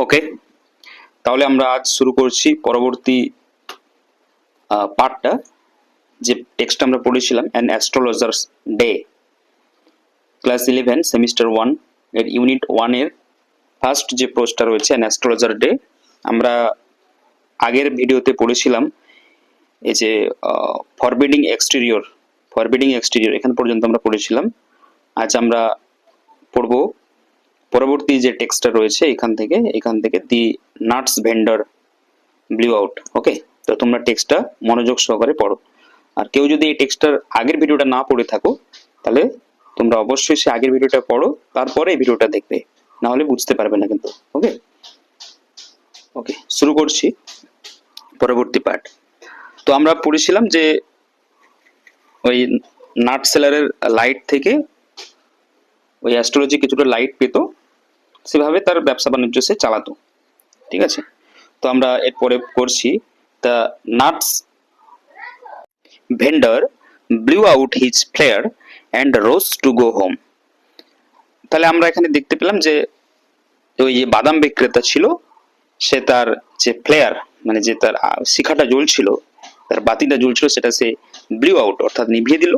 ওকে, তাহলে আমরা আজ শুরু করছি পরবর্তী পার্টটা, যে টেক্সটটা আমরা পড়েছিলাম an astrologers day, class 11 semester 1 এর ইউনিট 1 এর ফার্স্ট যে পোস্টটা রয়েছে অ্যান অ্যাস্ট্রোলজার ডে। আমরা আগের ভিডিওতে পড়েছিলাম এই যে ফরবিডিং এক্সটেরিয়র এখান পর্যন্ত আমরা পড়েছিলাম। আজ আমরা পড়ব পরবর্তী যে টেক্সটটা রয়েছে এখান থেকে দি নাটস ভেন্ডার ব্লিউ আউট। ওকে, তো তোমরা টেক্সটটা মনোযোগ সহকারে পড়ো। আর কেউ যদি এই টেক্সটটার আগের ভিডিওটা না পড়ে থাকো তাহলে তোমরা অবশ্যই সে আগের ভিডিওটা পড়ো, তারপরে এই ভিডিওটা দেখবে, না হলে বুঝতে পারবে না কিন্তু। ওকে ওকে, শুরু করছি পরবর্তী পার্ট। তো আমরা পড়েছিলাম যে ওই নাট সেলারের লাইট থেকে ওই অ্যাস্ট্রোলজি কিছুটা লাইট পেত, সেভাবে তার ব্যবসা বাণিজ্য সে চালাতো। ঠিক আছে, তো আমরা এরপরে করছি the nuts vendor blew out his flare and rose to go home. তাহলে আমরা এখানে দেখতে পেলাম যে ওই যে বাদাম বিক্রেতা ছিল, সে তার যে ফ্লেয়ার মানে যে তার শিখাটা জ্বলছিল, তার বাতিটা জ্বলছিল, সেটা সে ব্লিউ আউট অর্থাৎ নিভিয়ে দিল,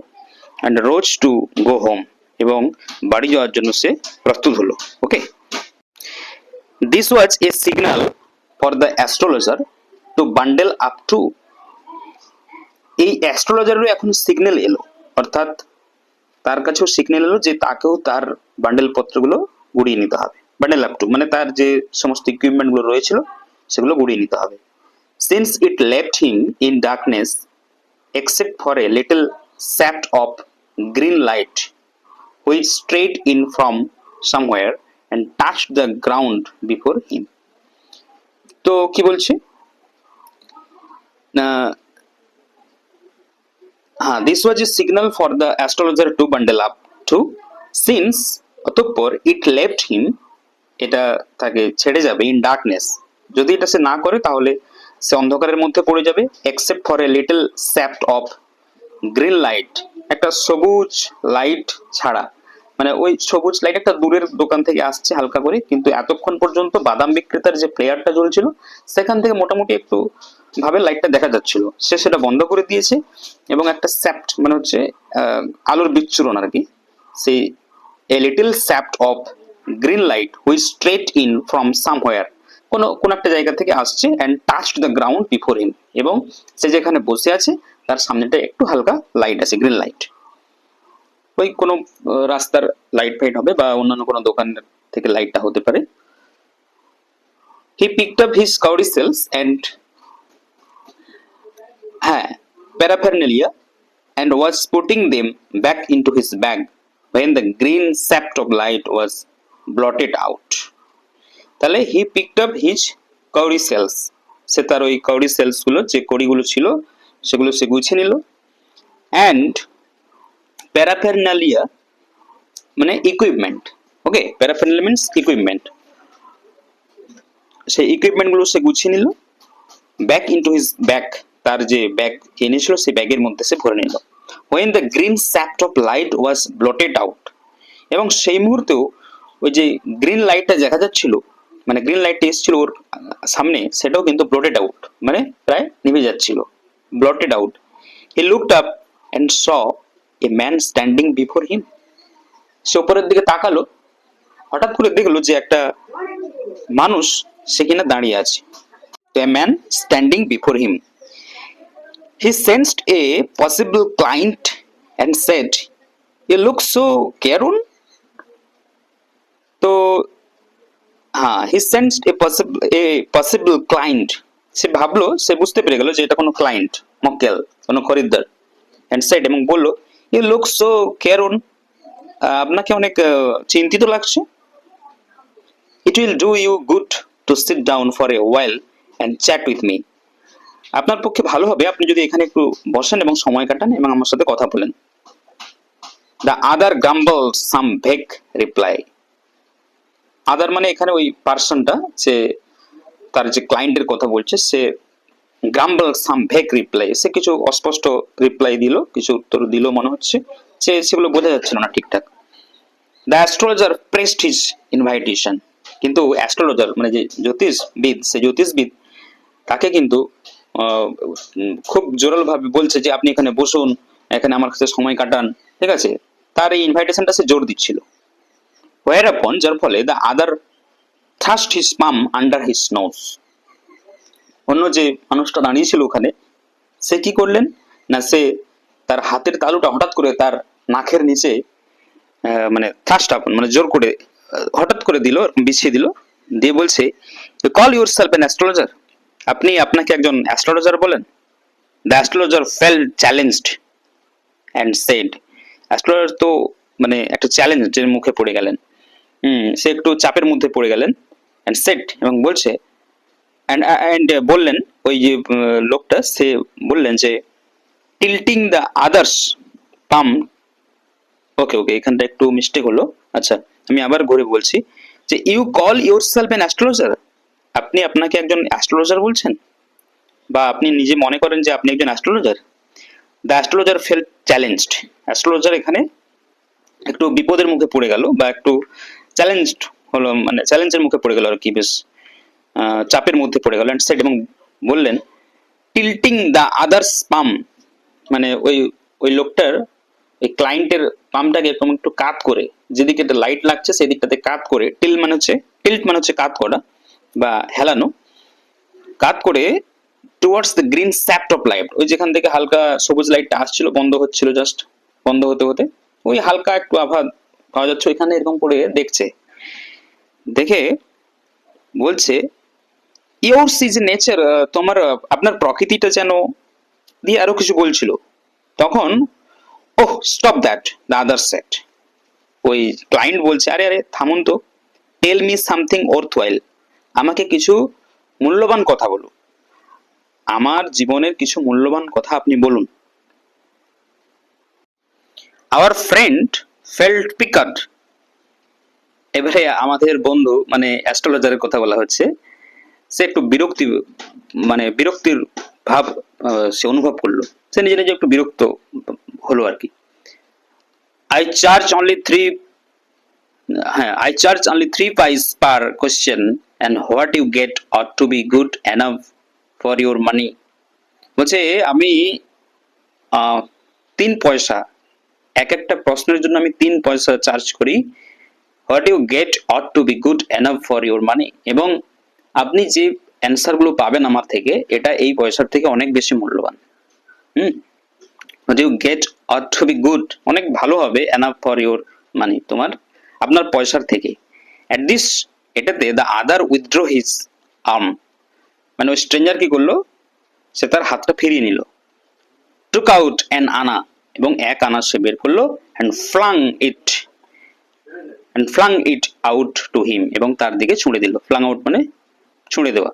and rose to go home, এবং বাড়ি যাওয়ার জন্য সে প্রস্তুত হলো। Okay, this was a signal for the astrologer to bundle up too. এই অ্যাস্ট্রোলজারেরও এখন সিগন্যাল এলো, অর্থাৎ তার কাছেও সিগন্যাল এলো যে তাকেও তার বান্ডেল পত্রগুলো গুড়িয়ে নিতে হবে। বান্ডেল আপ টু মানে তার যে সমস্ত ইকুইপমেন্ট গুলো রয়েছিল সেগুলো গুড়িয়ে নিতে হবে। Since it left him in darkness except for a little shaft of green light which strayed in from somewhere and touched the ground before him. তো কি বলছে, this was a signal for the astrologer to bundle up to, since অতঃপর it left him, এটা তাকে ছেড়ে যাবে, in darkness, যদি এটা সে না করে তাহলে সে অন্ধকারের মধ্যে পড়ে যাবে, except for a little shaft of green light, একটা সবুজ লাইট ছাড়া, মানে ওই সবুজ লাইট একটা দূরের দোকান থেকে আসছে হালকা করে, কিন্তু এতক্ষণ পর্যন্ত বাদাম বিক্রেতার যে প্লেয়ারটা জ্বলছিল সেখান থেকে মোটামুটি একটু ভাবে লাইটটা দেখা যাচ্ছিল, সে সেটা বন্ধ করে দিয়েছে, এবং একটা স্যাপ্ট মানে হচ্ছে আলোর বিচ্ছুরণ আর কি, সেই a little shaft of green light which strayed in from somewhere, কোন একটা জায়গা থেকে আসছে, and touched the ground before him, এবং সে যেখানে বসে আছে তার সামনেটা একটু হালকা লাইট আছে, গ্রিন লাইট। ওই কোনো রাস্তার লাইট ফাইট হবে বা অন্যান্য কোনো দোকান থেকে লাইটটা হতে পারে। He picked up his cowrie shells and paraphernalia and was putting them back into his bag when the green shaft of light was blotted out. তাহলে হি picked up his cowrie sales, সে তার ওই কাউরি সেলস গুলো যে কড়িগুলো ছিল সেগুলো সে গুছিয়ে নিল, অ্যান্ড প্যারাফেরনালিয়া মানে ইকুইপমেন্ট। ওকে, প্যারাফেরনালিয়া মিন্স ইকুইপমেন্ট, সেই ইকুইপমেন্ট গুলো সে গুছিয়ে নিল, ব্যাক ইনটু হিজ ব্যাগ, তার যে ব্যাগ এনেছিল সেই ব্যাগের মধ্যে সে ভরে নিল। when the green shaft of light was blotted out, এবং সেই মুহূর্তেও ওই যে গ্রিন লাইটটা দেখা যাচ্ছিল, মানে গ্রিন লাইটটা এসেছিল ওর সামনে, সেটাও কিন্তু ব্লটেড আউট মানে প্রায় নিভে যাচ্ছিল, blotted out. He looked up and saw a man standing before him, সে উপরের দিকে তাকালো, হঠাৎ করে দেখলো যে একটা মানুষ সেখানে দাঁড়িয়ে আছে, a man standing before him. He sensed a possible client and said, "You look so careworn." তো he sensed a possible client. সে ভাবলো, সে বুঝতে পেরে গেল যে এটা কোনো ক্লায়েন্ট, মক্কেল, কোনো খরিদ্দার, and said, এবং বললো, "You look so careworn." আপনাকে অনেক চিন্তিত লাগছে। It will do you good to sit down for a while and chat with me. আপনার পক্ষে ভালো হবে আপনি যদি এখানে একটু বসেন এবং সময় কাটান এবং আমার সাথে কথা বলেন। The other grumbled some vague reply. আদার মানে এখানে ওই পার্সনটা, যে তার যে ক্লায়েন্টের কথা বলছে, সে grumbled some vague reply, সে কিছু অস্পষ্ট রিপ্লাই দিল, কিছু উত্তর দিল মনে হচ্ছে, সেগুলো বোঝা যাচ্ছিল না ঠিকঠাক। The astrologer pressed his invitation. কিন্তু অ্যাস্ট্রোলজার মানে যে জ্যোতিষবিদ, সে জ্যোতিষবিদ তাকে কিন্তু খুব জোরালো ভাবে বলছে যে আপনি এখানে বসুন, এখানে আমার কাছে সময় কাটান, ঠিক আছে। তার এই ইনভাইটেশনটা সে জোর দিচ্ছিল। ওয়ার আপন, যার ফলে the other thrust his palm under his nose. অন্য যে মানুষটা দাঁড়িয়ে ছিল ওখানে, সে কি করলেন না, সে তার হাতের তালুটা হঠাৎ করে তার নাকের নিচে মানে থ্রাস্ট আপন মানে জোর করে হঠাৎ করে দিল, বিছিয়ে দিল, দিয়ে বলছে call yourself an astrologer, আপনি আপনাকে একজন অ্যাস্ট্রোলজার বলেন। The astrologer fail challenged and said, astrologer তো মানে একটা চ্যালেঞ্জের মুখে পড়ে গেলেন, সে একটু চাপের মধ্যে পড়ে গেলেন, অ্যান্ড সেড এবং বলছে অ্যান্ড বললেন, ওই যে লোকটা সে বললেন যে টিল্টিং দ্য আদার্স পাম, ওকে ওকে এখানটা একটু মিস্টেক হলো, আচ্ছা আমি আবার ঘুরে বলছি যে you call yourself an astrologer, আপনি আপনাকে একজন অ্যাস্ট্রোলজার বলছেন, বা আপনি নিজে মনে করেন যে আপনি একজন astrologer. The astrologer fail challenged, astrologer এখানে একটু বিপদের মুখে পড়ে গেল, বা একটু চ্যালেঞ্জড হলো, মানে চ্যালেঞ্জের মুখে পড়ে গেল আর কি, বেশ চাপের মধ্যে পড়ে গেল, অ্যান্ড সেড এবং বললেন টিল্টিং দ্য আদার্স পাম, মানে ওই ওই লোকটার ওই ক্লায়েন্টের পামটাকে এরকম একটু কাত করে, যেদিকে লাইট লাগছে সেই দিকটাতে কাত করে, টিল্ট মানে হচ্ছে কাত করা বা হেলানো, কাত করে towards the green shaft of light, ওই যেখান থেকে হালকা সবুজ লাইটটা আসছিল, বন্ধ হচ্ছিল, জাস্ট বন্ধ হতে হতে ওই হালকা একটু আভা পাওয়া যাচ্ছে ওইখানে, এরকম করে দেখছে, দেখে বলছে ইয়োর্স ইজ নেচার, তোমার আপনার প্রকৃতিটা যেন, দিয়ে আরো কিছু বলছিল। তখন oh stop that, the other set, ওই ক্লায়েন্ট বলছে আরে আরে থামুন তো, টেল মি সামথিং ওয়ার্থওয়াইল, আমাকে কিছু মূল্যবান কথা বলুন, আমার জীবনের কিছু মূল্যবান কথা আপনি বলুন। আওয়ার ফ্রেন্ড ফেল্ট পিকার্ড, এবারে আমাদের বন্ধু মানে অ্যাস্ট্রোলজারের কথা বলা হচ্ছে, সে একটু বিরক্তির ভাব সে অনুভব করলো, সে নিজে নিজে একটু বিরক্ত হলো আর কি। আই চার্জ অনলি থ্রি, হ্যাঁ I charge only 3 pies per question and what you get ought to be good enough for your money, বলছে আমি 3 পয়সা এক একটা প্রশ্নের জন্য আমি 3 পয়সা চার্জ করি, what you get ought to be good enough for your money, এবং আপনি যে অ্যান্সার গুলো পাবেন আমার থেকে এটা এই পয়সার থেকে অনেক বেশি মূল্যবান। What you get ought to be good অনেক ভালো হবে, এনাফ ফর ইউর মানি তোমার আপনার পয়সার থেকে। অ্যাট দিস, এটাতে the other withdraw his arm, মানে ওই স্ট্রেঞ্জার কি করলো, সে তার হাতটা ফিরিয়ে নিল, টুক আউট অ্যান আনা, এবং 1 আনা সে বের করলো, and flung it out to him, এবং তার দিকে ছুঁড়ে দিল, ফ্লাং আউট মানে ছুঁড়ে দেওয়া,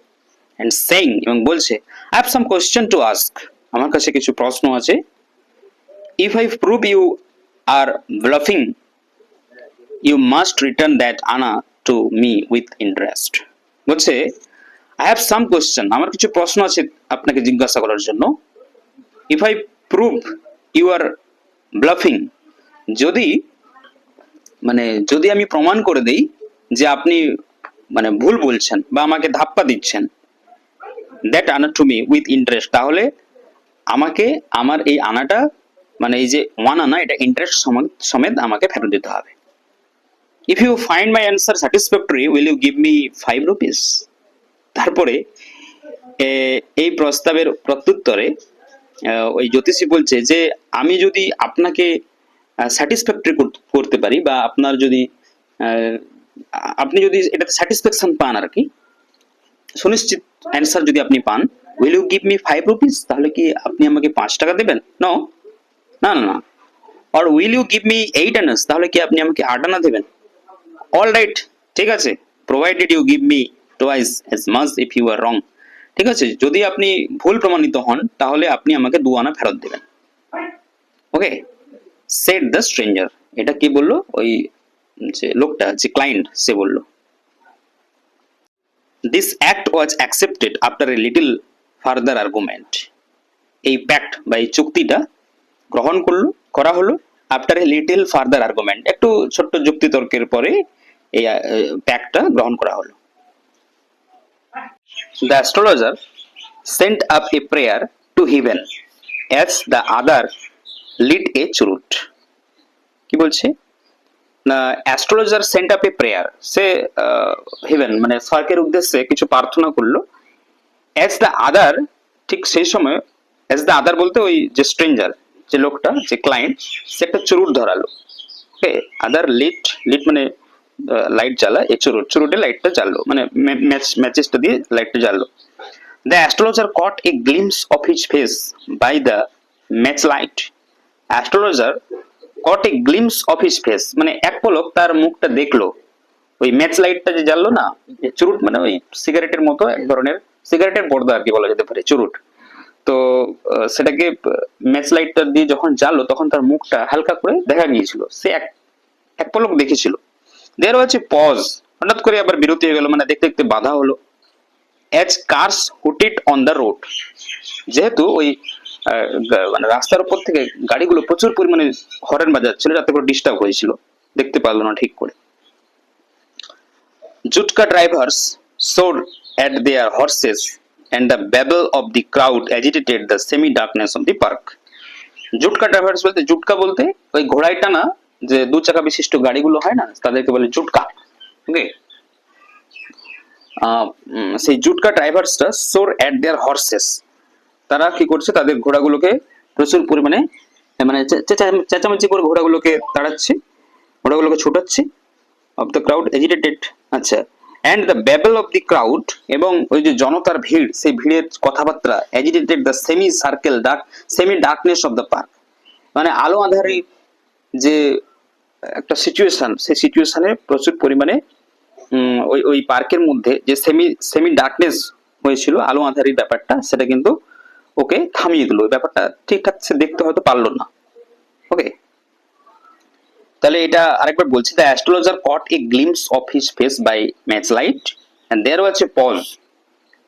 অ্যান্ড সেইং এবং বলছে I have some question to ask, আমার কাছে কিছু প্রশ্ন আছে। If I prove you are bluffing you must return that anna to me with interest, বলছে আই হ্যাভ সাম কোয়েশ্চেন, আমার কিছু প্রশ্ন আছে আপনাকে জিজ্ঞাসা করার জন্য। If I prove you are bluffing, যদি যদি আমি প্রমাণ করে দেই যে আপনি মানে ভুল বলছেন বা আমাকে ধাপ্পা দিচ্ছেন, that anna to me with interest, তাহলে আমাকে আমার এই আনাটা মানে এই যে 1 আনা এটা ইন্টারেস্ট সমেত আমাকে ফেরত দিতে হবে। If you find my answer satisfactory will you give me 5 rupees, তারপরে এই প্রস্তাবের প্রত্যুত্তরে ওই জ্যোতিষী বলছে যে আমি যদি আপনাকে স্যাটিসফ্যাক্টরি করতে পারি, বা আপনার যদি আপনি যদি এটাতে স্যাটিসফ্যাকশন পান আর কি, সুনিশ্চিত অ্যান্সার যদি আপনি পান, will you give me 5 rupees, তাহলে কি আপনি আমাকে 5 টাকা দেবেন? নো, না না না। Or will you give me 8 annas, তাহলে কি আপনি আমাকে 8 আনা দেবেন? অল রাইট, ঠিক আছে, provided you give me twice as much if you are wrong, ঠিক আছে, যদি আপনি ভুল প্রমাণিত হন তাহলে আপনি আমাকে 2 আনা ফেরত দেবেন। ওকে, সেড দ্য স্ট্রেঞ্জার, এটা কি বললো ওই যে লোকটা, যে ক্লায়েন্ট, সে বলল। This act was accepted after a little further argument, এই প্যাক্ট বা এই চুক্তিটা গ্রহণ করা হলো after a little further argument, একটু ছোট্ট যুক্তিতর্কের পরে এই প্যাকটা গ্রহণ করা হলো। The astrologer sent up a prayer to heaven as the other lit a চুরুট। কি বলছে না, astrologer sent up a prayer, সে হেভেন মানে স্বর্গের উদ্দেশ্যে কিছু প্রার্থনা করলো। অ্যাজ দ্য আদার, ঠিক সেই সময় অ্যাজ দ্য আদার বলতে ওই যে স্ট্রেঞ্জার, যে লোকটা, যে ক্লায়েন্ট, সে একটা চুরুট ধরালো। ওকে, আদার লিট, লিট মানে লাইট জ্বালা, এই চুরুট, চুরুটে লাইটটা জ্বাললো, মানে ম্যাচেসটা দিয়ে লাইটটা জ্বাললো। The astrologer caught a glimpse of his face by the match light. Astrologer caught a glimpse of his face, মানে এক পলক তার মুখটা দেখলো ওই ম্যাচ লাইটটা যে জ্বাললো না, চুরুট মানে ওই সিগারেটের মতো এক ধরনের, সিগারেটের পর্দা আর কি বলা যেতে পারে, চুরুট। তো সেটাকে ম্যাচ লাইটটা দিয়ে যখন জ্বাললো তখন তার মুখটা হালকা করে দেখা গিয়েছিল, সে এক পলক দেখেছিল। দেয়ার ওয়াজ এ পজ, হঠাৎ করে আবার বিরতি হয়ে গেল, মানে দেখতে দেখতে বাধা হলো। As cars hooted on the road, যেহেতু ওই মানে রাস্তার উপর থেকে গাড়িগুলো প্রচুর পরিমাণে হর্ন বাজাচ্ছিল, যাতে করে ডিস্টার্ব হয়েছিল, দেখতে পারলো না ঠিক করে। জুটকা drivers soared at their horses and the babble of the crowd agitated the semi-darkness of the park. Jutka drivers বলতে, জুটকা বলতে ওই ঘোড়ায় টানা যে দু চাকা বিশিষ্ট গাড়িগুলো হয় না, তাদেরকে বলে জুটকা। ওকে, সেই জুটকা ড্রাইভার্সটা সোর অ্যাট দেয়ার হর্সেস, তারা কি করছে, তাদের ঘোড়াগুলোকে প্রচুর পরিমাণে মানে চেঁচামেচি করে ঘোড়াগুলোকে তাড়াচ্ছে, ঘোড়াগুলোকে ছোটাচ্ছে। অফ দ্য ক্রাউড এজিটেটেড, আচ্ছা, and the babble of the crowd, এবং ওই যে জনতার ভিড়, সেই ভিড়ের কথাবার্তা, agitated the semi circle dark, semi darkness of the park, মানে আলো আঁধারি যে একটা সিচুয়েশন, সেই সিচুয়েশনে প্রচুর পরিমাণে ওই ওই পার্কের মধ্যে যে সেমি ডার্কনেস হয়েছিল, আলো আঁধারির ব্যাপারটা, সেটা কিন্তু ওকে থামিয়ে দিল, ওই ব্যাপারটা ঠিকঠাক সে দেখতে হয়তো পারলো না। ওকে, তাহলে এটা আরেকবার বলছি, the astrologer caught a glimpse of his face by match light and there was a pause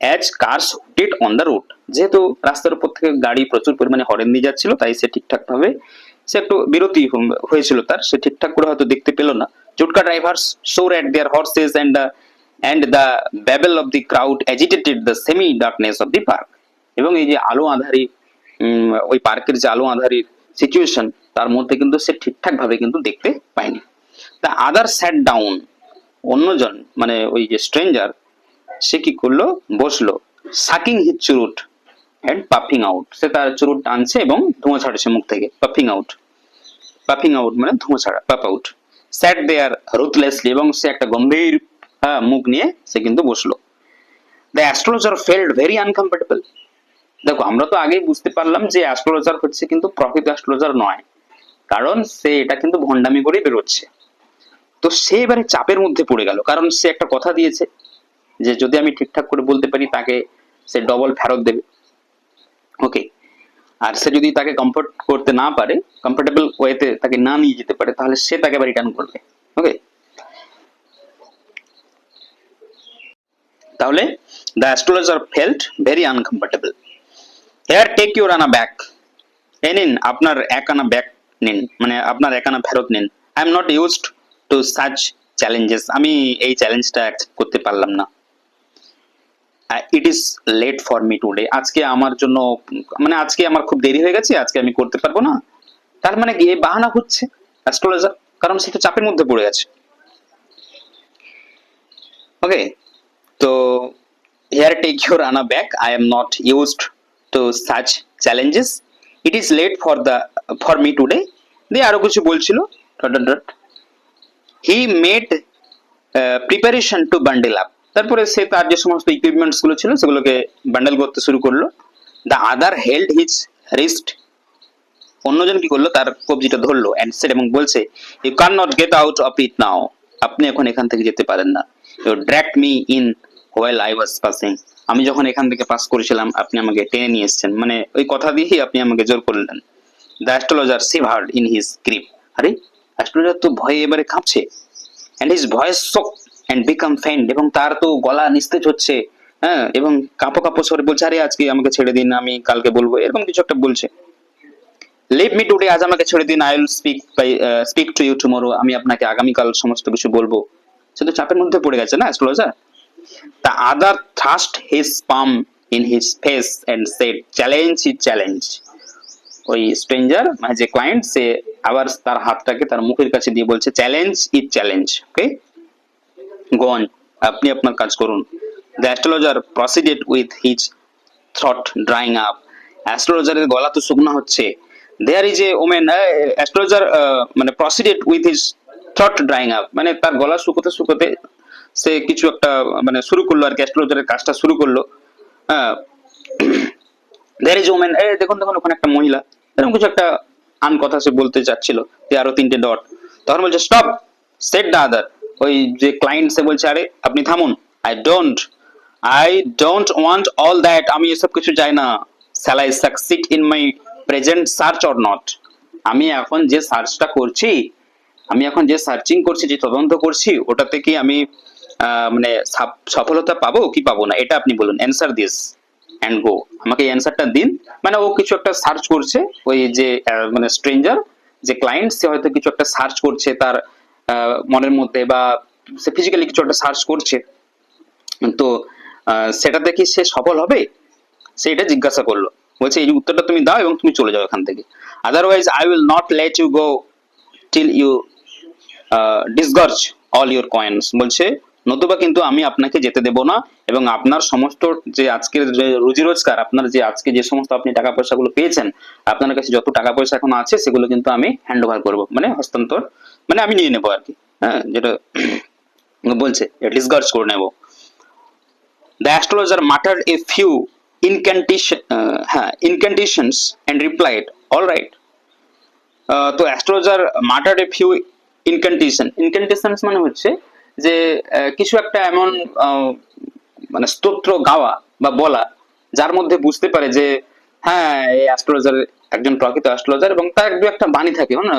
as cars hooted on the road, যেহেতু রাস্তার উপর থেকে গাড়ি প্রচুর পরিমাণে হরেন দিয়ে যাচ্ছিল, তাই সে ঠিকঠাক ভাবে, সে একটু বিরতি হয়েছিল তার, সে ঠিকঠাক করে হয়তো দেখতে পেল না। Jutka drivers swore at their horses and the babble of the crowd agitated the semi darkness of the park, এবং এই যে আলো আঁধারি, ওই পার্কের যে আলো আঁধারির সিচুয়েশন, তার মধ্যে কিন্তু সে ঠিকঠাক ভাবে কিন্তু দেখতে পায়নি। দ্য আদার স্যাট ডাউন, অন্যজন মানে ওই যে স্ট্রেঞ্জার, সে কি করলো, বসলো। সাকিং হিজ চুরুট এন্ড পাফিং আউট, সে তার চুরুট টানছে এবং ধোঁয়া ছাড়ছে মুখ থেকে, পাফিং আউট, পাফিং আউট মানে ধোঁয়া ছাড়া, পাফ আউট। স্যাট দেয়ার রুথলেসলি, এবং সে একটা গম্ভীর মুখ নিয়ে সে কিন্তু বসলো। The astrologer felt very uncomfortable, দেখো আমরা তো আগেই বুঝতে পারলাম যে অ্যাস্ট্রোলজার হচ্ছে কিন্তু প্রকৃত অ্যাস্ট্রোলজার নয়, কারণ সে এটা কিন্তু ভণ্ডামি করে বেরোচ্ছে। তো সে এবারে চাপের মধ্যে পড়ে গেল, কারণ সে একটা কথা দিয়েছে যে যদি আমি ঠিকঠাক করে বলতে পারি তাকে সে ডবল ফেরত দেবে। ওকে, আর সে যদি তাকে কমফোর্ট করতে না পারে, কমফোর্টেবল ওয়েতে তাকে না নিয়ে যেতে পারে, তাহলে সে তাকে আবার রিটার্ন করবে। ওকে, তাহলে the astrologer felt very uncomfortable. Here take your anna back, এ নিন আপনার এক আনা ব্যাক নিন, মানে আপনার এক আনা ফেরত নিন। I am not used to such challenges, আমি এই চ্যালেঞ্জটা অ্যাকসেপ্ট করতে পারলাম না। It is late for me today, আজকে আমার জন্য, মানে আজকে আমার খুব দেরি হয়ে গেছে, আজকে আমি করতে পারবো না। তার মানে কি, বাহানা হচ্ছে অ্যাস্ট্রোলজার, কারণ সে তো চাপের মধ্যে পড়ে গেছে। ওকে, তো here take your anna back, I am not used to such challenges, it is late for me today, দিয়ে আরো কিছু বলছিল। He made preparation to bundle up, তারপরে সে তার যে সমস্ত ইকুইপমেন্টস গুলো ছিল সেগুলোকে বান্ডেল করতে শুরু করলো। The other held his wrist, অন্যজন কি করলো, তার কবজিটা ধরলো এন্ড সেড, এবং বলছে you can not get out of it now, আপনি এখন এখান থেকে যেতে পারেন না। You dragged me in while I was passing, আমি যখন এখান থেকে পাস করেছিলাম আপনি আমাকে টেনে নিয়ে এসেছেন, মানে ওই কথা দিয়েই আপনি আমাকে জোর করলেন। The astrologer shivered in his grip, আরে অ্যাস্ট্রোলজার তো ভয়ে এবারে কাঁপছে। And his voice shook and became faint, এবং তার তো গলা নিস্তেজ হচ্ছে, হ্যাঁ, এবং কাঁপো কাঁপো স্বরে বলছে, আরে আজকে আমাকে ছেড়ে দিন, আমি কালকে বলবো, এরকম কিছু একটা বলছে। লিভ মি টুডে, আজ আমাকে ছেড়ে দিন। I will speak to you tomorrow, আমি আপনাকে আগামীকাল সমস্ত কিছু বলবো। সে তো চাপের মধ্যে পড়ে গেছে না astrologer. The other thrust his palm in his face and said challenge is challenge. ওই স্ট্রেঞ্জার মানে যে ক্লায়েন্ট সে আবার তার হাতটাকে তার মুখের কাছে দিয়ে বলছে challenge is challenge. Okay, go on, আপনি আপনার কাজ করুন। The astrologer proceeded with his throat drying up. অ্যাস্ট্রোলজারের গলা তো শুকনো হচ্ছে। There is a omen, astrologer মানে proceeded with his throat drying up, মানে তার গলা শুকোতে শুকোতে সে কিছু একটা মানে শুরু করলো আর কি, অ্যাস্ট্রোলজারের কাজটা শুরু করলো। দেয়ার ইজ ওমেন, দেখুন দেখুন ওখানে একটা মহিলা, এরকম কিছু একটা আন কথা সে বলতে চাচ্ছিল, যে আরো তিনটে ডট। তখন বলছে স্টপ, সেট দ্য আদার। ওই যে ক্লায়েন্ট সে বলছে আরে আপনি থামুন। I don't want all that, আমি এসব কিছু চাই না। Shall I succeed in my present search or not, আমি এখন যে সার্চটা করছি, আমি এখন যে সার্চিং করছি, যে তদন্ত করছি, ওটাতে কি আমি মানে সফলতা পাবো কি পাবো না, এটা আপনি বলুন। অ্যান্সার দিস অ্যান্ড গো, আমাকে অ্যান্সারটা দিন। মানে ও কিছু একটা সার্চ করছে, ওই যে মানে স্ট্রেঞ্জার যে ক্লায়েন্ট সে হয়তো কিছু একটা সার্চ করছে তার মনের মধ্যে, বা সে ফিজিক্যালি কিছু একটা সার্চ করছে, তো সেটাতে কি সে সফল হবে, সে এটা জিজ্ঞাসা করলো। বলছে এই উত্তরটা তুমি দাও এবং তুমি চলে যাও এখান থেকে, otherwise I will not let you go till you disgorge all your coins. বলছে নতুবা কিন্তু আমি আপনাকে যেতে দেব না, এবং আপনার সমস্ত যে আজকের যে রুজি রোজগার, আপনার যে আজকে যে সমস্ত আপনি টাকা পয়সাগুলো পেয়েছেন, আপনার কাছে যত টাকা পয়সা এখন আছে সেগুলো কিন্তু আমি হ্যান্ড ওভার করবো, মানে হস্তান্তর, মানে আমি নিয়ে নেবো আর কি। হ্যাঁ, যেটা বলছে ডিসগার্জ করে নেবো। The astrologer muttered a few incantations and replied, "All right." তো অ্যাস্ট্রোলজার মাটার্ড এ ফিউ ইনক্যান্টেশনস মানে হচ্ছে যে কিছু একটা এমন মানে স্তোত্র গাওয়া বা বলা, যার মধ্যে বুঝতে পারে যে হ্যাঁ এই অ্যাস্ট্রোলজার একজন প্রকৃত অ্যাস্ট্রোলজার, এবং তার দু একটা বাণী থাকে না,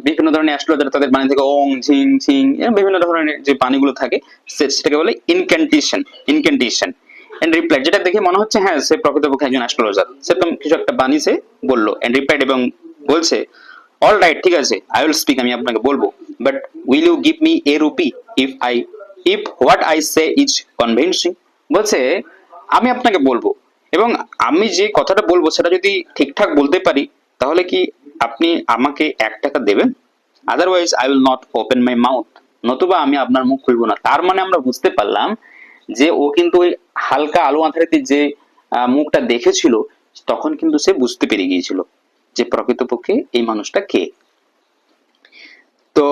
বিভিন্ন ধরনের অ্যাস্ট্রোলজার তাদের বাণী থেকে ওং ঝিং ঝিং বিভিন্ন ধরনের যে বাণীগুলো থাকে, সেটাকে বলে ইনক্যান্টেশন এন্ড রিপ্লাইড, যেটা দেখে মনে হচ্ছে হ্যাঁ সে প্রকৃতপক্ষে একজন অ্যাস্ট্রোলজার, সেরকম কিছু একটা বাণী সে বললো। এন্ড রিপ্লাইড, এবং বলছে অল রাইট, ঠিক আছে, আই উইল স্পিক, আমি আপনাকে বলবো, but will you give me a rupee if what I say is convincing. বলছে আমি আপনাকে বলবো, এবং আমি যে কথাটা বলবো সেটা যদি ঠিকঠাক বলতে পারি, তাহলে কি আপনি আমাকে 1 টাকা দেবেন? Otherwise I will not open my mouth, নতুবা আমি আপনার মুখ খুলবো না। তার মানে আমরা বুঝতে পারলাম যে ও কিন্তু ওই হালকা আলো আঁধারিতে যে মুখটা দেখেছিল, তখন কিন্তু সে বুঝতে পেরে গিয়েছিল যে প্রকৃতপক্ষে এই মানুষটা কে। তো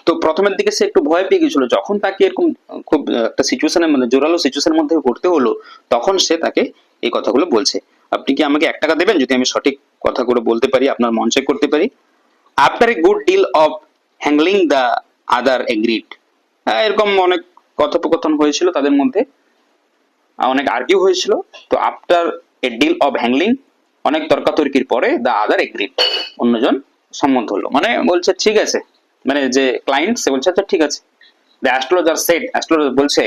তো প্রথমের দিকে সে একটু ভয় পেয়ে গেছিল, যখন তাকে এরকম খুব একটা সিচুয়েশনে মানে জোরালো সিচুয়েশনের মধ্যে পড়তে হলো, তখন সে তাকে এই কথাগুলো বলছে। আপনি কি আমাকে 1 টাকা দেবেন যদি আমি সঠিক কথাগুলো বলতে পারি, আপনার মন চেক করতে পারি? After a good deal of haggling the other agreed. এরকম অনেক কথোপকথন হয়েছিল তাদের মধ্যে, অনেক আর্গিউ হয়েছিল। তো আফটার এ ডিল অফ হ্যাংলিং, অনেক তর্কাতর্কির পরে দ্য আদার এগ্রিড, অন্যজন সম্মত হলো, মানে বলছে ঠিক আছে, মানে যে ক্লায়েন্ট সে বলছে আচ্ছা ঠিক আছে। দ্য অ্যাস্ট্রোলজার সেড, অ্যাস্ট্রোলজার বলছে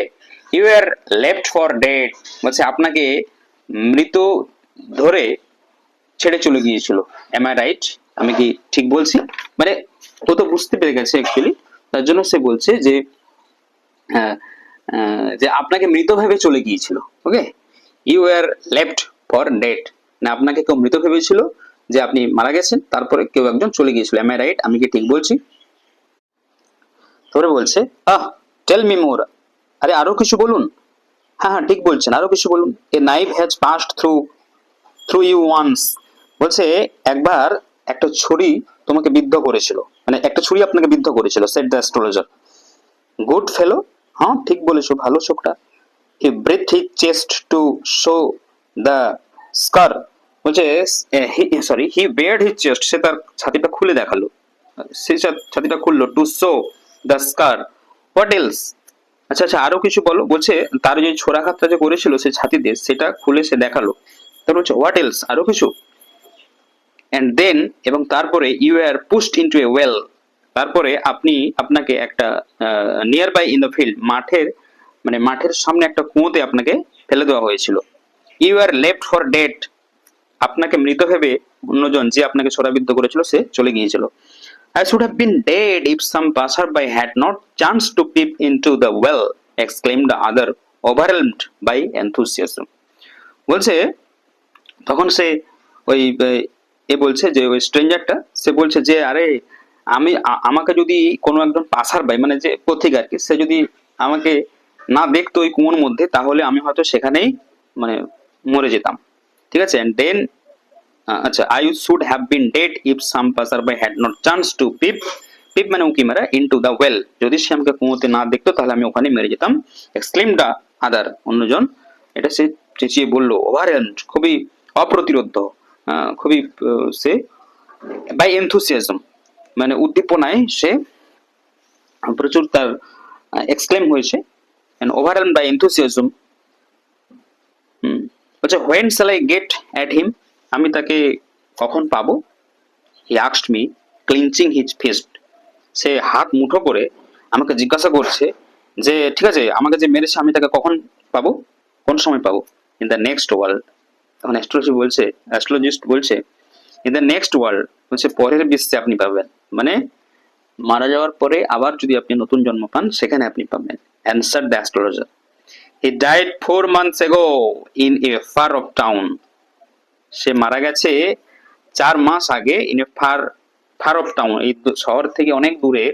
you are left for dead, বলছে আপনাকে মৃত ধরে ছেড়ে চলে গিয়েছিল। এম আই রাইট, আমি কি ঠিক বলছি? মানে ও তো বুঝতে পেরে গেছে অ্যাকচুয়ালি, তার জন্য সে বলছে যে যে আপনাকে মৃত ভেবে চলে গিয়েছিল। Okay, you are left for dead, না আপনাকে কেউ মৃত ভেবেছিল, যে আপনি মারা গেছেন, তারপরে কেউ একজন চলে গিয়েছিল। এম আই রাইট, আমি কি ঠিক বলছি? তোরে বলছে টেল মি মোর, আরে আরো কিছু বলুন। হ্যাঁ হ্যাঁ ঠিক বলছেন, আরো কিছু বলুন। A knife has passed through you once, বলছে একবার একটা ছুরি তোমাকে বিদ্ধ করেছিল, মানে একটা ছুরি আপনাকে বিদ্ধ করেছিল। Said the astrologer. Good fellow, হ্যাঁ ঠিক বলেছো, ভালো ছোকরা। He breath his chest to show the scar, বলছে sorry he bared his chest, সে তার ছাতিটা খুলে দেখালো, সে ছাতিটা খুললো। To show the scar, what else, আচ্ছা আচ্ছা আরো কিছু বলো। বলছে তার যে ছোড়াঘাতটা যে করেছিল সে ছাতিতে, সেটা খুলে সে দেখালো। তারপর বলছে হোয়াট এলস, আরো কিছু। এন্ড দেন, এবং তারপরে you are pushed into a well, তারপরে আপনাকে একটা nearby in the field, মাঠের মানে মাঠের সামনে একটা কুয়োতে আপনাকে ফেলে দেওয়া হয়েছিল। You are left for dead, আপনাকে মৃত ভেবে অন্যজন যে আপনাকে ছোড়াবিদ্ধ করেছিল সে চলে গিয়েছিল। I should have been dead if some passerby had not chanced to peep into the well, exclaimed the other, overwhelmed by enthusiasm. বলছে তখন সে ওই এ বলছে যে ওই স্ট্রেঞ্জারটা সে বলছে যে আরে আমাকে যদি কোনো একজন পাসার বাই মানে যে পথিক আর কি সে যদি আমাকে না দেখতো ওই কুয়োর মধ্যে তাহলে আমি হয়তো সেখানেই মানে মরে যেতাম, ঠিক আছে। এন্ড দেন আচ্ছা, I should have been dead if some passer by had not chance to peep, peep মানে উঁকি মারা, ইনটু দ্য ওয়েল, যদি সে আমাকে কুয়োতে না দেখতো তাহলে আমি ওখানে মেরে যেতাম। এক্সক্লেম দ্য আদার, অন্যজন এটা সে চেঁচিয়ে বললো। ওভারওয়েলড খুবই অপ্রতিরোধ্য, খুবই সে বাই এনথুসিয়াজম মানে উদ্দীপনায় সে প্রচুর তার এক্সক্লেম হয়েছে। এন্ড ওভারওয়েলড বাই এনথুসিয়াজম বলছে when shall I get at him, আমি তাকে কখন পাবো। He asked me clinching his fist, সে হাত মুঠো করে আমাকে জিজ্ঞাসা করছে যে ঠিক আছে আমাকে যে মেরেছে আমি তাকে কখন পাবো, কোন সময় পাবো। ইন দ্য নেক্সট ওয়ার্ল্ড, তখন অ্যাস্ট্রোলজিস্ট বলছে ইন দ্য নেক্সট ওয়ার্ল্ড, বলছে পরের বিশ্বে আপনি পাবেন, মানে মারা যাওয়ার পরে আবার যদি আপনি নতুন জন্ম পান সেখানে আপনি পাবেন। Answer the astrologer, he died 4 months ago in a far off town, সে মারা গেছে 4 মাস আগে in a far off town, এই শহর থেকে অনেক দূরে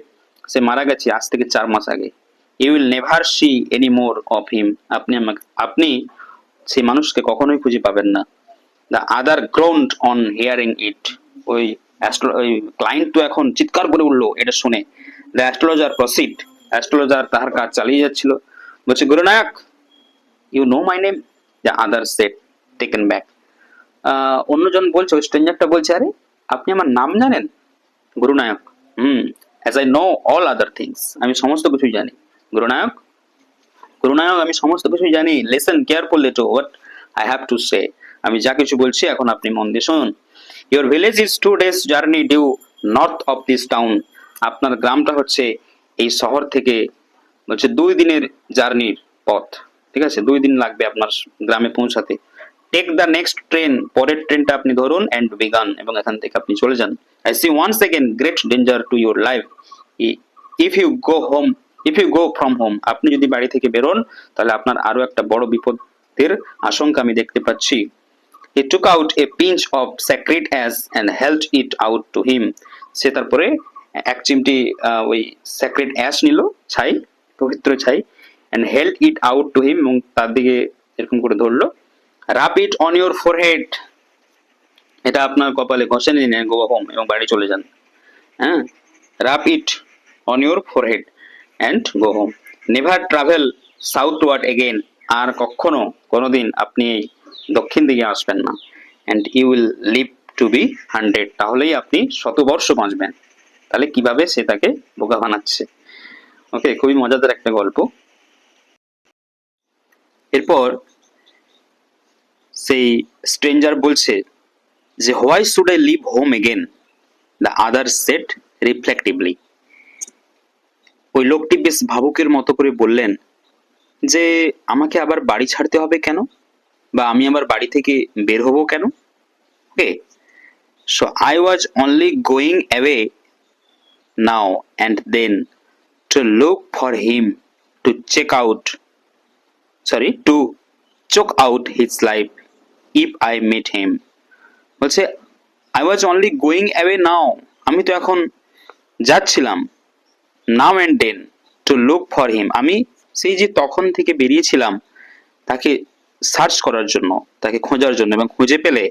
সে মারা গেছে আজ থেকে 4 মাস আগে। You will never see any more of him, আপনি সেই মানুষকে কখনোই খুঁজে পাবেন না। The other groaned on hearing it, ওই ক্লায়েন্ট তো এখন চিৎকার করে উঠলো এটা শুনে। দ্য অ্যাস্ট্রোলজার প্রসিড, অ্যাস্ট্রোলজার তাহার কাজ চালিয়ে যাচ্ছিল, বলছে Gurunayak you know my name, the other said taken back. অন্যজন বলছে, ওই স্ট্রেঞ্জারটা বলছে আরে আপনি আমার নাম জানেন Gurunayak. As I know all other things, আমি সমস্ত কিছুই জানি গুরুনায়ক, গুরুনায়ক আমি সমস্ত কিছুই জানি। Listen carefully to what I have to say, আমি যা কিছু বলছি এখন আপনি মন দিয়ে শুনুন। Your village is 2 days journey due north of this town, আপনার গ্রামটা হচ্ছে এই শহর থেকে বলছে 2 দিনের জার্নির পথ, ঠিক আছে 2 দিন লাগবে আপনার গ্রামে পৌঁছাতে। টেক দ্য নেক্সট ট্রেন, পরের ট্রেনটা আপনি ধরুন, এন্ড বিগান, এবং এখান থেকে আপনি চলে যান। I see once again great danger to your life if you go home, if you go from home, আপনি যদি বাড়ি থেকে বেরোন তাহলে আপনার আরো একটা বড় বিপদের আশঙ্কা আমি দেখতে পাচ্ছি। He took out a pinch of sacred ash and held it out to him, সে তারপরে এক চিমটি ওই স্যাক্রেড অ্যাশ নিল, ছাই, পবিত্র ছাই, and held it out to him, এবং তার দিকে এরকম করে ধরলো। Rub it on your forehead, এটা আপনার কপালে ঘষে নিন, গো হোম, এবং বাড়ি চলে যান। হ্যাঁ, rub it on your forehead and go home. Never travel southward again, আর কখনো কোনোদিন আপনি দক্ষিণ দিকে আসবেন না। And you will live to be 100, তাহলেই আপনি 100 বর্ষ বাঁচবেন। তাহলে কিভাবে সে তাকে বোকা বানাচ্ছে। ওকে, খুবই মজাদার একটা গল্প। এরপর সেই স্ট্রেঞ্জার বলছে যে why should I leave home again, the other said reflectively, ওই লোকটি বেশ ভাবুকের মতো করে বললেন যে আমাকে আবার বাড়ি ছাড়তে হবে কেন, বা আমি আবার বাড়ি থেকে বের হবো কেন। Okay, so I was only going away now and then to look for him to choke out his life if I meet him. বলছে I was only going away now, আমি তো এখন যাচ্ছিলাম, now and then to look for him, আমি সেই যে তখন থেকে বেরিয়েছিলাম তাকে সার্চ করার জন্য, তাকে খোঁজার জন্য, এবং খুঁজে পেলে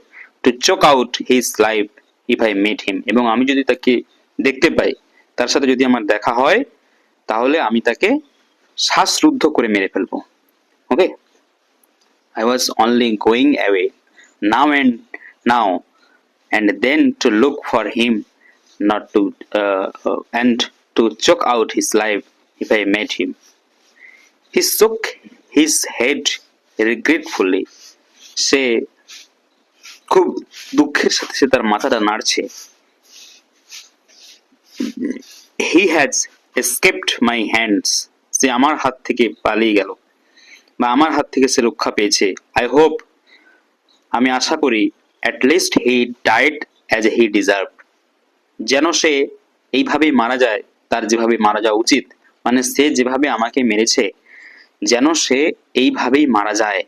to choke out his life if I meet him, এবং আমি যদি তাকে দেখতে পাই, তার সাথে যদি আমার দেখা হয়, তাহলে আমি তাকে শ্বাসরুদ্ধ করে মেরে ফেলবো। ওকে, I was only going away now and then to look for him, not to and to choke out his life if I met him. He shook his head regretfully. সে খুব দুঃখের সাথে সে তার মাথাটা নাড়ছে। He has escaped my hands, সে আমার হাত থেকে পালিয়ে গেল, বা আমার হাত থেকে সে রক্ষা পেয়েছে। আই হোপ, আমি আশা করি, at least he died as he deserve, যেন সে এইভাবেই মারা যায়, তার যেভাবে মারা যাওয়া উচিত, মানে সে যেভাবে আমাকে মেরেছে যেন সে এইভাবেই মারা যায়।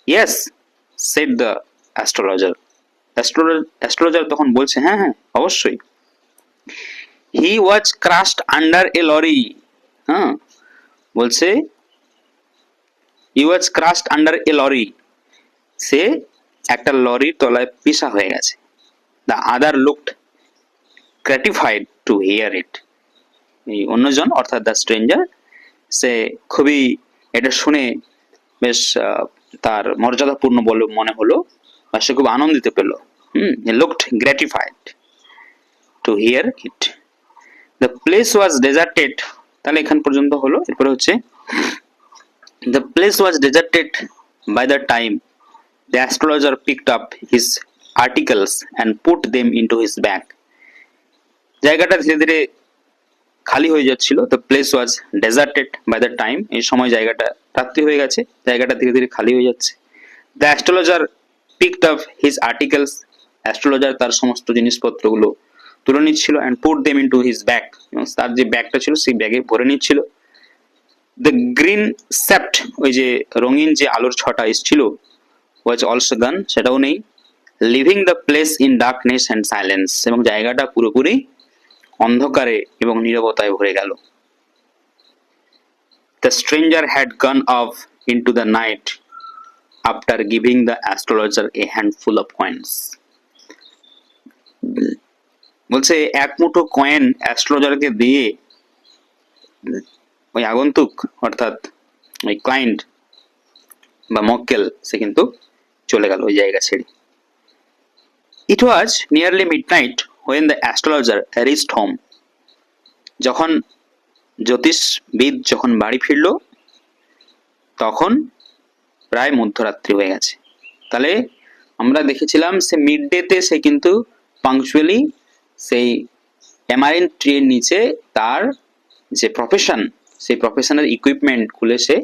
Yes, said the astrologer. Astrologer তখন বলছে, হ্যাঁ হ্যাঁ অবশ্যই। He was crushed under a lorry. হ্যাঁ, বলছে he was crushed under a lorry, সে একটা লরির তলায় পিষা হয়ে গেছে। The other looked gratified to hear it. এই অন্যজন অর্থাৎ দ্য স্ট্রেঞ্জার, সে খুবই এটা শুনে বেশ তার মর্যাদাপূর্ণ বলে মনে হলো, বা সে খুব আনন্দিত পেল। Looked gratified to hear it. The place was deserted. তাহলে এখান পর্যন্ত হলো। এরপরে হচ্ছে the place was deserted by the time the astrologer picked up his articles and put them into his bag. জায়গাটা ধীরে ধীরে খালি হয়ে যাচ্ছিল। The place was deserted by the time, এই সময় জায়গাটা রাত্রি হয়ে গেছে, জায়গাটা ধীরে ধীরে খালি হয়ে যাচ্ছে। The astrologer picked up his articles, astrologer তার সমস্ত জিনিসপত্রগুলো তুলে নিচ্ছিল, and put them into his bag, তার যে ব্যাগটা ছিল সেই ব্যাগে ভরে নিচ্ছিল। দ্য গ্রিন সেপ্ট, ওই যে রঙিন যে আলোর ছটা এসেছিল, ওয়াজ অলসো গান, সেটাও নেই। Living the place in darkness and silence, এবং জায়গাটা পুরোপুরি অন্ধকারে এবং নীরবতায় ভরে গেল। The stranger had gone of into the night after giving the astrologer a handful of coins. বলছে এক মুঠো কয়েন অ্যাস্ট্রোলজারকে দিয়ে ওই আগন্তুক অর্থাৎ ওই ক্লায়েন্ট বা মক্কেল সে কিন্তু চলে গেল ওই জায়গা ছেড়ে। It was nearly midnight when the astrologer reached home. যখন জ্যোতিষবিদ যখন বাড়ি ফিরল তখন প্রায় মধ্যরাত্রি হয়ে গেছে। তাহলে আমরা দেখেছিলাম সে মিড ডেতে সে কিন্তু পাংচুয়ালি সেই এমআরএন ট্রির নিচে তার যে প্রফেশন সেই প্রফেশনের ইকুইপমেন্ট খুলে সে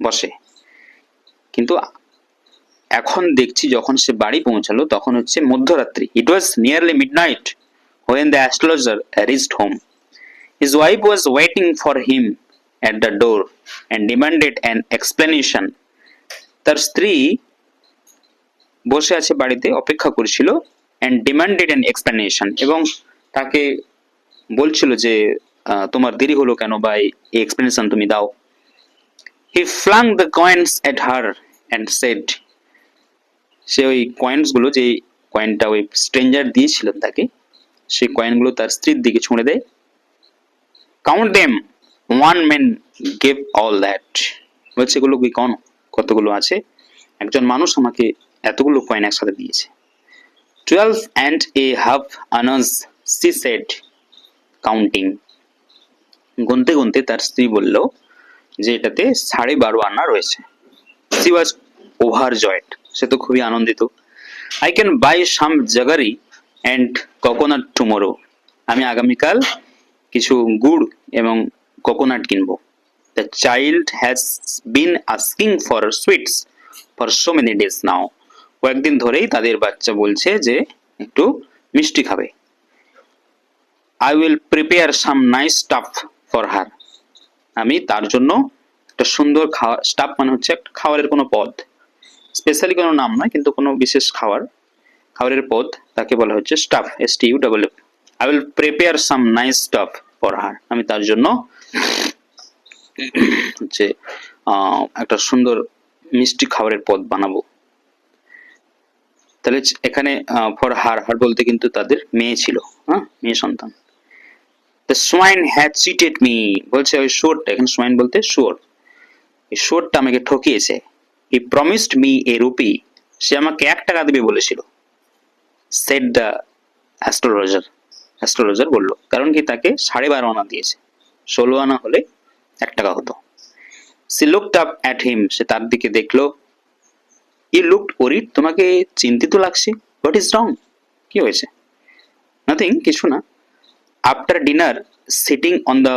বসে, কিন্তু এখন দেখছি যখন সে বাড়ি পৌঁছালো তখন হচ্ছে মধ্যরাত্রি। It was nearly midnight when the astrologer reached home. His wife was waiting for him at the door and demanded an explanation. তার স্ত্রী বসে আছে বাড়িতে অপেক্ষা করছিল and demanded an explanation, এবং তাকে বলছিল যে তোমার দেরি হলো কেন, বা এই এক্সপ্লেনেশন তুমি দাও। He flung the coins at her and said, সে ওই কয়েন্স গুলো, যে কয়েনটা ওই স্ট্রেঞ্জার দিয়েছিলেন তাকে, সেই কয়েনগুলো তার স্ত্রীর দিকে ছুঁড়ে দেয়। Count them, one man gave all that. বলছে এগুলো কি কতগুলো আছে, একজন মানুষ আমাকে এতগুলো কয়েন একসাথে দিয়েছে। 12 and a half annas, she said, counting. গুনতে গুনতে তার স্ত্রী বলল যে এটাতে 12.5 আনা রয়েছে। She was overjoyed, সে তো খুবই আনন্দিত। I can buy some jaggery and coconut tomorrow. আমি আগামীকাল কিছু গুড় এবং কোকোনাট কিনবো। The child has been asking for sweets for so many days now. কয়েকদিন ধরেই তাদের বাচ্চা বলছে যে একটু মিষ্টি খাবে। I will prepare some nice stuff for her. আমি তার জন্য একটা সুন্দর খাওয়ার, স্টাফ মানে হচ্ছে একটা খাবারের কোনো পদ, স্পেশালি কোনো নাম নয় কিন্তু কোনো বিশেষ খাবারের পদ, তাকে বলা হচ্ছে staff, STUFF. I will prepare some nice stuff for her. আমি তার জন্য হচ্ছে একটা সুন্দর মিষ্টি খাবারের পদ বানাবো। তাহলে এখানে ফর হার বলতে কিন্তু তাদের মেয়ে ছিল, মেয়ে সন্তান। The swine had cheated me. বলছে ওই শুয়োরটা, এখানে swine বলতে শুয়োর, এই শুয়োরটা আমাকে ঠকিয়েছে। He promised me a rupee. সে আমাকে 1 টাকা দিবে বলেছিল। Said the astrologer. অ্যাস্ট্রোলজার বলল, কারণ কি তাকে 12.5 আনা দিয়েছে, 16 আনা হলে 1 টাকা হতো। She looked up at him. সে তার দিকে দেখলো। You looked worried. তোমাকে চিন্তিত লাগছে। What is wrong? কি হয়েছে? Nothing, কিছু না। After dinner, sitting on the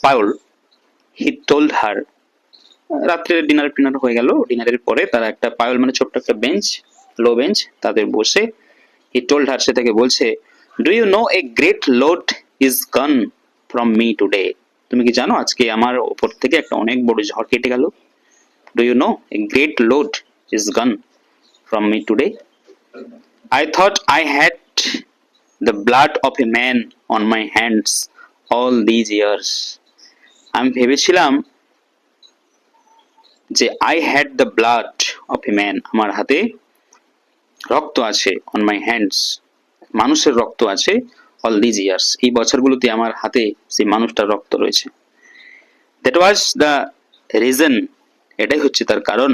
pile, he told her. রাত্রে ডিনার হয়ে গেল, ডিনারের পরে তারা একটা পায়ল মানে ছোট্ট একটা বেঞ্চ, লো বেঞ্চ, তাদের বসে he told her, সে তাকে বলছে, Do you know a great lord is gone from me today. তুমি কি জানো আজকে আমার উপর থেকে একটা অনেক বড় ঝড় কেটে গেল? Do you know a great load is gone from me today? I thought I had the blood of a man on my hands all these years. আমি ভেবেছিলাম যে I had the blood of a man, আমার হাতে রক্ত আছে, on my hands, মানুষের রক্ত আছে, all these years, এই বছরগুলোতে আমার হাতে সেই মানুষটার রক্ত রয়েছে। That was the reason, এটাই হচ্ছে তার কারণ,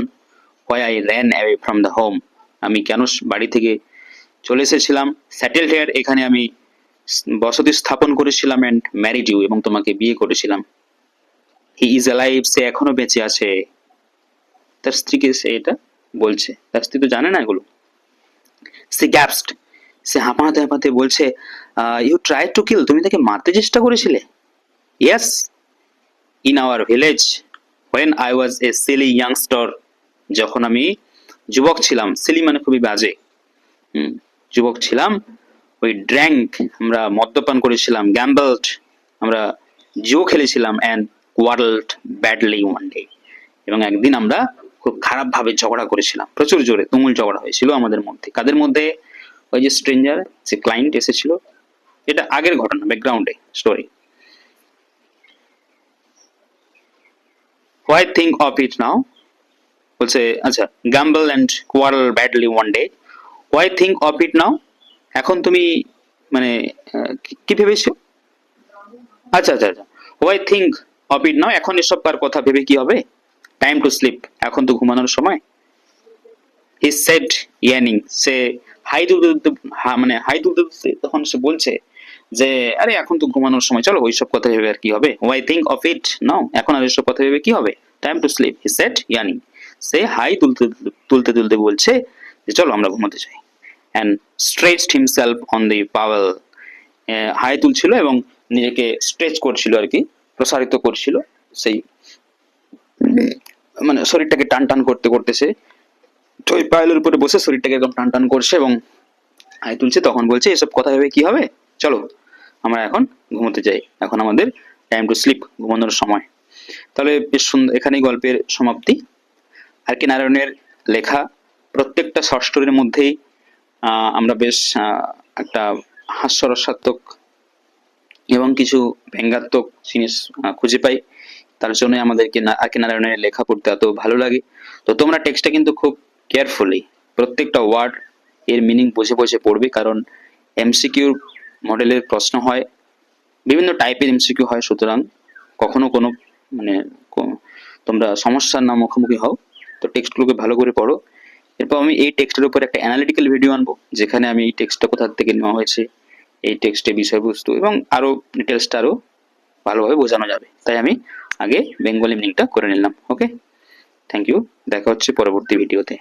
why I ran away from the home, আমি কেন বাড়ি থেকে চলে এসেছিলাম, settled here, এখানে আমি বসতি স্থাপন করেছিলাম, and married you, এবং তোমাকে বিয়ে করেছিলাম। He is alive, সে এখনো বেঁচে আছে। তার স্ত্রীকে সে এটা বলছে, তার স্ত্রী তো জানে না এগুলো। সে gasped, সে হাঁপাতে হাঁপাতে বলছে, ইউ ট্রাই টু কিল, তুমি তাকে মারতে চেষ্টা করেছিলে? Yes, in our village when I was a silly youngster, যখন আমি যুবক ছিলাম, সিলি মানে খুবই বাজে, যুবক ছিলাম, ওই ড্র্যাঙ্ক, আমরা মদ্যপান করেছিলাম, গ্যাম্বলড, আমরা জুয়ো খেলেছিলাম, and quarreled badly one day, এবং একদিন আমরা খুব খারাপ ভাবে ঝগড়া করেছিলাম, প্রচুর জোরে তুমুল ঝগড়া হয়েছিল আমাদের মধ্যে। কাদের মধ্যে? ওই যে স্ট্রেঞ্জার, যে ক্লায়েন্ট এসেছিল, এটা আগের ঘটনা, ব্যাকগ্রাউন্ডে story. Why think of it now, বলছে আচ্ছা, gamble and quarrel badly one day, why think of it now, এখন তুমি মানে কি ভেবেছো? আচ্ছা আচ্ছা আচ্ছা, why think of it now, এখন এসব কার কথা ভেবে কি হবে? Time to sleep, এখন তো ঘুমানোর সময়। He said yawning, সে হাই তুলতে মানে হাই তুলতে তখন সে বলছে যে আরে এখন তো ঘুমানোর সময়, চলো ওইসব কথা ভেবে আর কি হবে। Why think of it now, এখন আর এসব কথা ভেবে কি হবে? Time to sleep, he said yawning, সে হাই তুলতে তুলতে বলছে যে চলো আমরা ঘুমাতে যাই। And stretched himself on the towel, হাই তুলছিল এবং নিজেকে স্ট্রেচ করছিল আর কি, প্রসারিত করছিল, সেই মানে শরীরটাকে টান টান করতে করতেছে, ওই পাইলের উপরে বসে শরীরটাকে একদম টান টান করছে এবং হাই তুলছে, তখন বলছে এসব কথা ভেবে কি হবে, চলো আমরা এখন ঘুমোতে যাই, এখন আমাদের টাইম টু স্লিপ, ঘুমানোর সময়। তাহলে বেশ সুন্দর, এখানেই গল্পের সমাপ্তি। আর কে নারায়ণের লেখা প্রত্যেকটা শর্ট স্টোরির মধ্যেই আমরা বেশ একটা হাস্যরসাত্মক এবং কিছু ব্যঙ্গাত্মক জিনিস খুঁজে পাই, তার জন্য আমাদেরকে আর কে নারায়ণের লেখা পড়তে এত ভালো লাগে। তো তোমরা টেক্সটটা কিন্তু খুব কেয়ারফুলি প্রত্যেকটা ওয়ার্ড এর মিনিং বুঝে বুঝে পড়বে, কারণ এমসিকিউ মডেলের প্রশ্ন হয়, বিভিন্ন টাইপের এমসিকিউ হয়, সুতরাং কখনো কোনো মানে তোমরা সমস্যার না মুখোমুখি হও, তো টেক্সটগুলোকে ভালো করে পড়ো। এরপর আমি এই টেক্সটের উপর একটা অ্যানালিটিক্যাল ভিডিও আনবো, যেখানে আমি এই টেক্সটটা কোথা থেকে নেওয়া হয়েছে, এই টেক্সটের বিষয়বস্তু এবং আরো ডিটেলসটা আরো ভালোভাবে বোঝানো যাবে, তাই আমি আগে বেঙ্গলি মিনিংটা করে নিলাম। ওকে, থ্যাংক ইউ, দেখা হচ্ছে পরবর্তী ভিডিওতে।